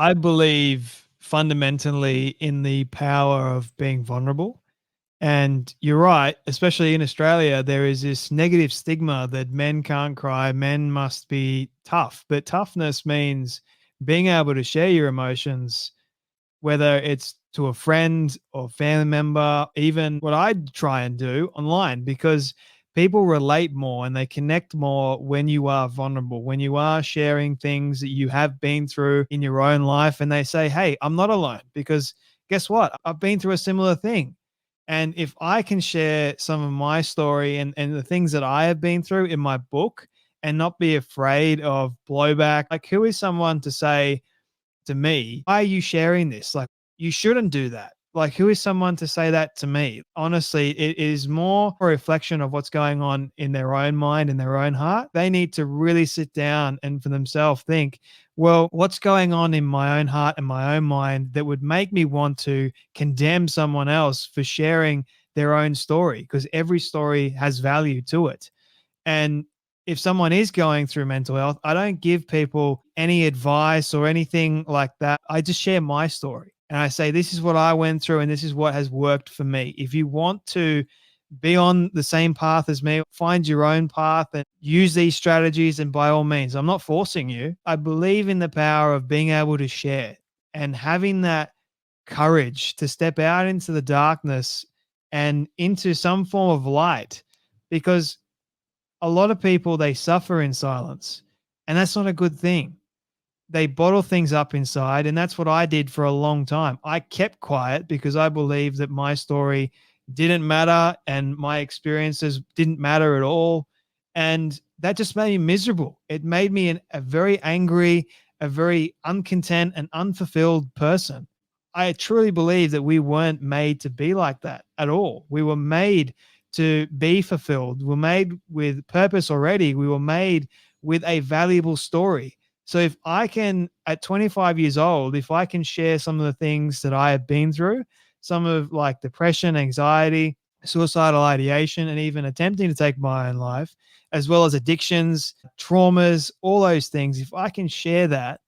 I believe fundamentally in the power of being vulnerable. And you're right, especially in Australia, there is this negative stigma that men can't cry, men must be tough. But toughness means being able to share your emotions, whether it's to a friend or family member, even what I try and do online, because people relate more and they connect more when you are vulnerable, when you are sharing things that you have been through in your own life. And they say, hey, I'm not alone, because guess what? I've been through a similar thing. And if I can share some of my story and the things that I have been through in my book and not be afraid of blowback, like who is someone to say, to me, why are you sharing this? Like, you shouldn't do that. Like, who is someone to say that to me? Honestly, it is more a reflection of what's going on in their own mind, in their own heart. They need to really sit down and for themselves think, well, what's going on in my own heart and my own mind that would make me want to condemn someone else for sharing their own story? Because every story has value to it. And if someone is going through mental health, I don't give people any advice or anything like that. I just share my story and I say, this is what I went through and this is what has worked for me. If you want to be on the same path as me, find your own path and use these strategies. And by all means, I'm not forcing you. I believe in the power of being able to share and having that courage to step out into the darkness and into some form of light, because a lot of people, they suffer in silence, and that's not a good thing. They bottle things up inside, and that's what I did for a long time. I kept quiet because I believed that my story didn't matter and my experiences didn't matter at all, and that just made me miserable. It made me a very angry, a very uncontent and unfulfilled person. I truly believe that we weren't made to be like that at all. We were made to be fulfilled. We're made with purpose already. We were made with a valuable story. So if I can, at 25 years old, if I can share some of the things that I have been through, some of like depression, anxiety, suicidal ideation, and even attempting to take my own life, as well as addictions, traumas, all those things, if I can share that,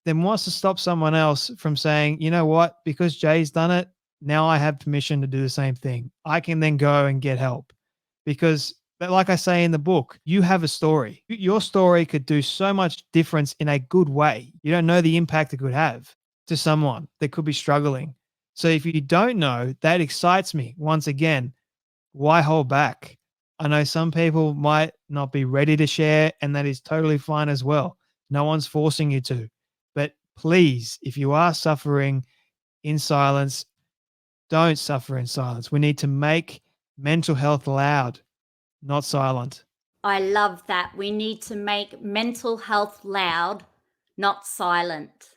then what's to stop someone else from saying, you know what, because Jay's done it, now I have permission to do the same thing. I can then go and get help because, like I say in the book, you have a story. Your story could do so much difference in a good way. You don't know the impact it could have to someone that could be struggling. So if you don't know, that excites me. Once again, why hold back? I know some people might not be ready to share, and that is totally fine as well. No one's forcing you to. But please, if you are suffering in silence, don't suffer in silence. We need to make mental health loud, not silent. I love that. We need to make mental health loud, not silent.